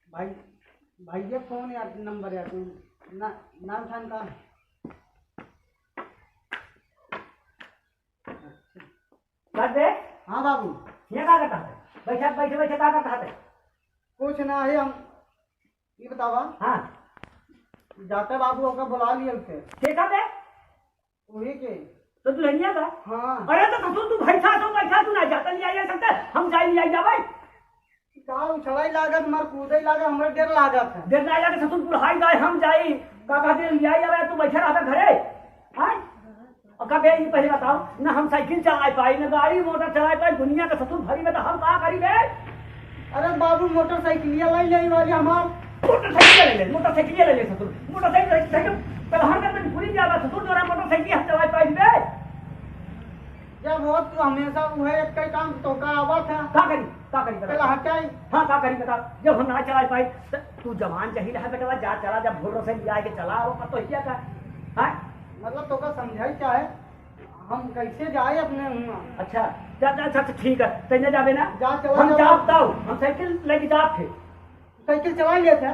भाई भाई ये फोन यार नंबर यार तू नाम ठान का हाँ बाबू ये क्या करता है? बैठे बैठे बैठे क्या करता है? कुछ ना है हम ये बतावा हाँ जाते बाबू होकर बुला लिया उसे ठीक है वही के तो तू लेनिया का हाँ अरे तो तू बैठा तू ना जाता नहीं आ सकता हम जाए नहीं जा भाई का उछलाई लागत मर कूदे लागत हमरे देर लागत है देर ना जाके ससुर बुढ़ाई जाए हम जाई का कहते लिया जाए तू बैठा रहा घरे हां और कबे ये पहले बताओ ना हम साइकिल चला पाई ना गाड़ी मोटर चला पाई दुनिया का ससुर भरी में तो हम का करी बे अरे बाबू मोटरसाइकिल ले वाली हमार मोटरसाइकिल ले ससुर मोटरसाइकिल पहले कर में पूरी जावा ससुर जोरा मोटरसाइकिल हम चला पाई बे जब हो तू हमेशा वो एक कई काम तो का आवा था का करी पहले हटाई हाँ का करी बता जब हम ना चला पाई तू जवान चाहिए है बेटा जा चला जब भोर से लिया के चला वो पतो हिया का हां मतलब तो का समझाई चाहे हम कैसे जाए अपने अच्छा अच्छा ठीक है तैने जाबे ना जा हम जाओ हम साइकिल लेके जाते थे साइकिल चला लिए थे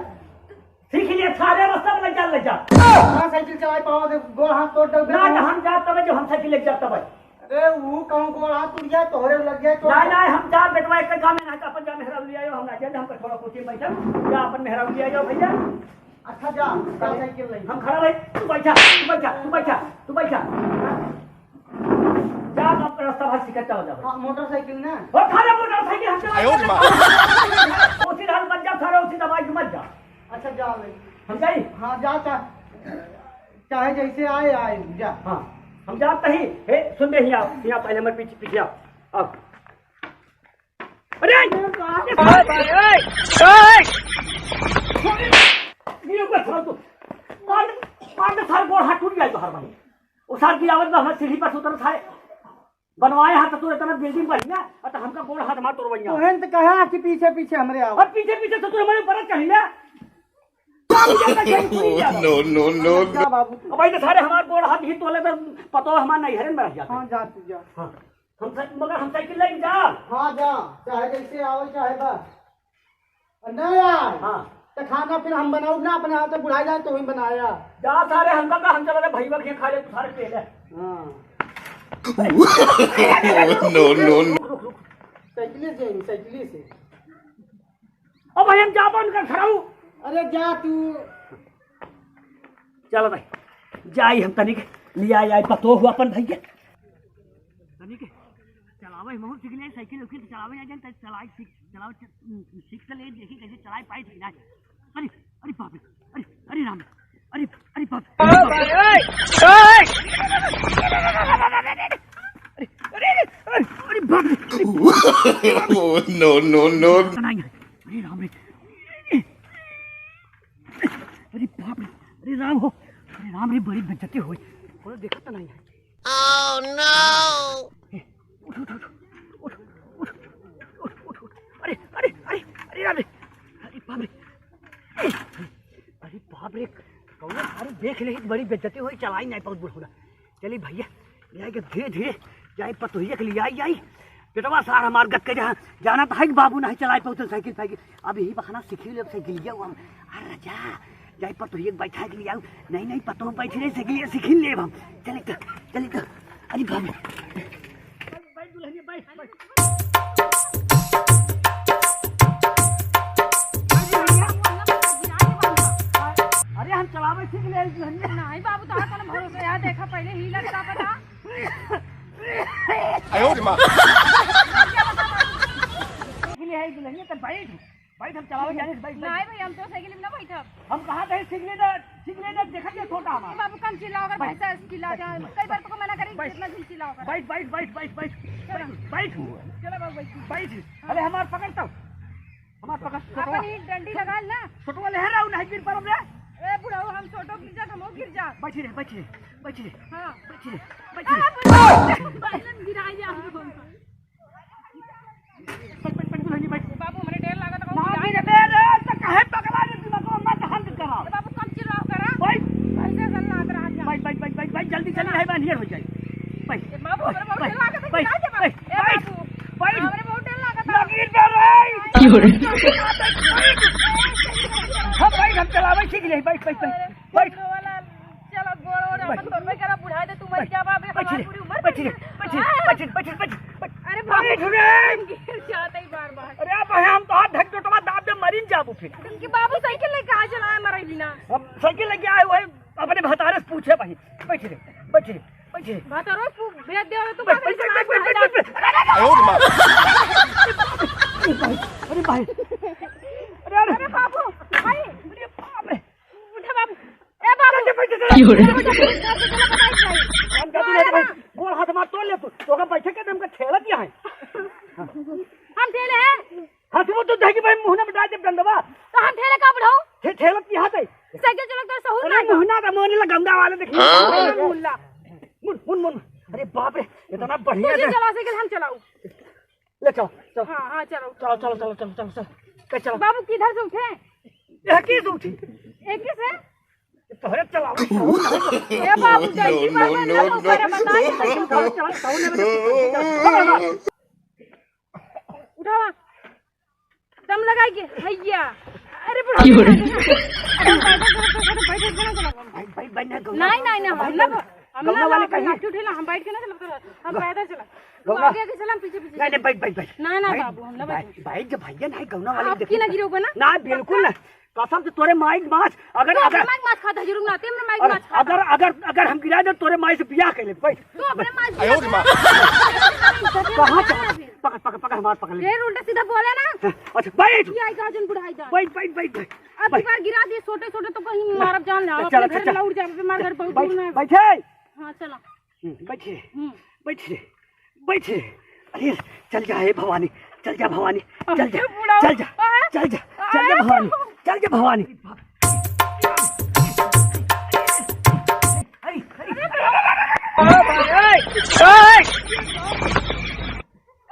सीख लिए सारे रास्ता में ले जा हां साइकिल चला पाओ गोड़ हाथ तोड़ दो ना हम जाते तब जो हम साइकिल लेके जाते भाई अरे वो कहूं गोड़ हाथ टूट गया तोहरे लग गया तो नहीं हम जा बेटवा एक काम में ना अपन जा मेहरा लिया हम ना जाए हम थोड़ा कुछ बैठा जा अपन मेहरा लिया जाओ भैया अच्छा जा साइकिल ले हम खड़ा रहे तू बैठा जा अब रास्ता भर सिकट चला जा हां मोटरसाइकिल ना वो खाने मोटरसाइकिल हम चला उसी हाल बन जा सारा उसी दवाई मत जा अच्छा जा भाई हम जाई हां जा चाहे जैसे आए जा हां हम जाते ही हे सुन दे यहाँ पहले मत पीछे आओ अब अरे ये को छोड़ तू पांच साल गोड़ हाथ टूट गया तो हर भाई उस साल की आवत में हम सीढ़ी पर उतर था बनवाए हाथ तो इतना बिल्डिंग बनी ना और हमका गोड़ हाथ मार तोड़वैया तोहन तो कहा कि पीछे हमरे आओ और पीछे तो तू हमारे ऊपर चाहिए नो बाबू भाई तो सारे हमारे गोड़ हाथ ही तोले तो पतो हमारा नहीं हरन में रह जाता हां जा तू जा हां हम साइकिल लेके जा हां जा चाहे जैसे आओ चाहे बस नहीं यार हां तो खाना फिर हम बनाओ ना अपने हाथ से बुढ़ाई जाए तो ही बनाया जा सारे हमका का हम चला भाई बक खा ले सारे पेले हां नो साइकिल से अब भाई हम जा बन कर खड़ा हूं अरे जा तू चलो भाई जाई हम तनिक लिया आई पतो हुआ अपन भैया तनिक चलावे हम सीख ले साइकिल उखिल चलावे आ जाए चलाए सीख ले देखी कैसे चलाए पाई थी ना अरे बाप रे अरे राम अरे बाप अरे बाप नो अरे राम रे अरे बाप रे अरे राम रे बड़ी बेइज्जती हुई कोई देखा तो नहीं है ओह नो उठ अरे राम रे अरे बाप रे कौन सारे देख ले बड़ी बेइज्जती हुई चलाई नहीं बहुत बुढ़ा चली भैया ले के धीरे जाए पतोहिया के लिए आई बेटवा सार हमार गट के जहाँ जाना तो है बाबू नहीं चलाए पाते साइकिल अब यही बहाना सीखी ले साइकिल लिया हम अरे जा जाए पर तो एक बैठा के लिए आऊ नहीं पतो बैठ रहे साइकिल सीख ले हम चले तो अरे बाबू बैठ दुल्हनिया बैठ अरे हम चलावे सीख ले दुल्हनिया नहीं बाबू तो अपन भरोसे यार देखा पहले ही लगता पता आयो रे मां ले है दुल्हनिया तो बैठ हम चलावे जाने बैठ नहीं भाई हम तो साइकिल में ना बैठब हम कहा थे सीख ले देखा के छोटा हमारा बाबू कम चिल्लाओ अगर भैंसा चिल्ला जाए कई बार तो मना करें कितना दिन चिल्लाओ कर बैठ चलो बाबू बैठ अरे हमार पकड़ तो हमार पकड़ अपन ही डंडी लगा ना छोटवा ले रहा नहीं गिर पर हमने ए बुढ़ाऊ हम छोटो गिर जा हम गिर जा बैठ रे बैठ रे बैठ रे हां बैठ रे बैठ रे पहले गिरा जा बाबू हमरे ढेर लागत ना गिरे बे रे त काहे पकड़ा दे तू को मत हंद करा बाबू कम चिल्लाओ करा बैठ ऐसे चलना आत रहा जा बैठ जल्दी चली है बांधिए हो जाए बैठ ए बाबू हमरे बहुत ढेर लागत है जा जा ए बाबू बैठ हमरे बहुत ढेर लागत ना गिर बे रे की हो रे हम बैठ हम चलावे सीख ले बैठ बैठ वाला चलो गोड़ और अपन तोड़ में करा बुढ़ा दे तू मर जा बाबे हमारी पूरी उम्र बैठ अरे बैठ रे गिर जाते ही बार अरे अब हम तो हाथ धक टोटवा दाब दे मरीन जाबू फिर कि बाबू साइकिल लेके आ चलाया मरई बिना हम साइकिल लेके आए हुए अपने भतारे से पूछे भाई बैठ रे बात रो भेज दे तू अरे भाई अरे बाबू भाई अरे बाप रे उठा बाबू ए बाबू की हो रे हम कहते हैं भाई गोड़ हाथ मार तोड़ ले तो का बैठे के हमका ठेला दिया है हम ठेले हैं हाथ वो तो देगी भाई मुंह में डाल दे डंडवा तो हम ठेले का बढ़ाओ ठेला की हाथ है साइकिल चला कर सहू अरे मुंह ना मोनी ला गंगा वाले देखिए मुल्ला मुन अरे बाप रे इतना बढ़िया तुझे चला साइकिल हम चलाऊ ले चलो हां चलो चलो बाबू किधर से उठे यह की उठी एक से तोहरे चलाओ ए बाबू जल्दी बाबू ना ऊपर बताइए उठावा दम लगाई के भैया अरे की हो रे नहीं हम ना वाले कहीं उठेला हम बैठ के ना चला हम पैदल चला तू आगे के चला हम पीछे नहीं बैठ ना बाबू हम ना बैठ भाई जब भैया नहीं गौना वाले आप की ना गिरोगे ना ना बिल्कुल ना कसम से तोरे माइक माछ अगर माइक माछ खाता जरूर ना तेरे माइक माछ खाता अगर हम गिरा दे तोरे माई से बियाह कर ले बैठ तू अपने माछ कहां पकड़ हमार पकड़ ले ढेर उल्टा सीधा बोले ना अच्छा बैठ ये आई गाजन बुढ़ाई जा बैठ अब एक बार गिरा दिए छोटे तो कहीं मारब जान ले अपने घर में उड़ जाए हमारे घर बहुत दूर में बैठे हां चलो बैठ अरे चल जा हे भवानी चल जा भवानी चल जा भवानी चल जा भवानी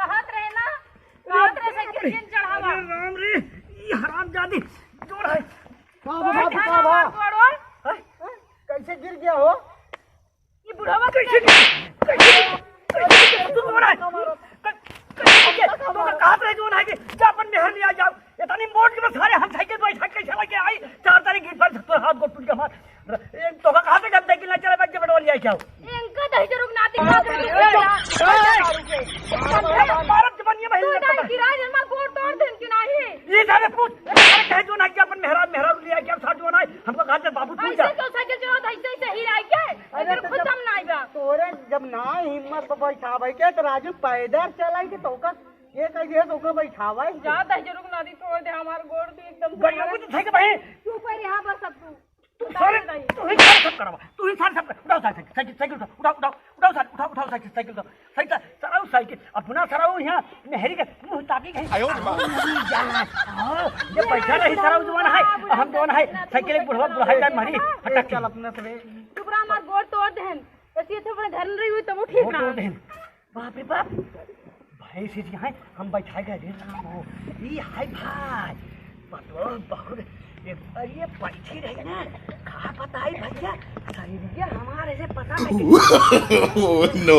कहां रहे साइकिल चढ़ावा राम रे ये हरामजादी जोड़ है कैसे गिर गया हो ये बुढ़ावा कैसे तू जोड़ है तो कहां पे जोड़ है कि जापन में हर लिया जाओ इतनी मोट के सारे हम साइकिल बैठा के चला के आई 4 तारीख गिर पर तो हाथ गोट टूट के मार तो कहां पे जब साइकिल ना चले बच्चे बटवा लिया क्या इनका दही जरूर ना दिखा भारत जमानिया भाई तो किराए जमा गोड़ तोड़ देन कि नहीं ये सारे पूछ अरे कह जो ना कि अपन मेहराब लिया क्या साथ जो ना हमको कहा था बाबू पूछ जा ऐसे तो साइकिल चला ऐसे ही आई के अगर खुद हम ना आइबा तोरे जब ना हिम्मत पर बैठावे के तो राजू पैदल चलाई के तोका ये कह दिए तोका बैठावे जा दही जरूर ना दी तोड़ दे हमार गोड़ तो एकदम गड़िया को तो थे के भाई तू पर यहां बस सब तू सारे तू ही सारे सब करवा तू ही सारे सब कर उठाओ साइकिल उठाओ साइकिल सराओ साइकिल अपना सराओ यहाँ मेहरी के मुंह ताकी गई ये पैसा नहीं सराओ जवान है हम जवान है साइकिल एक बुढ़ा जाए मारी हटक चल अपने से टुकड़ा हमार गोड़ तोड़ देन ऐसे तो अपने घर में रही हुई तो वो ठीक ना बाप रे बाप भाई से जी है हम बैठा गए रे राम हो ये हाय भाई बहुत अरे बैठी रही ना कहा पता है भैया शरीर हमारे से पता है नो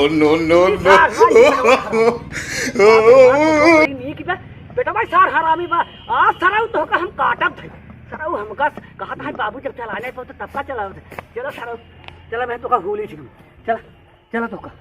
बेटा भाई सार हरामी बा आज सराऊ तो हम काटब थे सराऊ हमका कहा था बाबू जब चलाने पर तो तब का चलाओ थे चलो सराऊ चला मैं तो का भूल ही चला तो का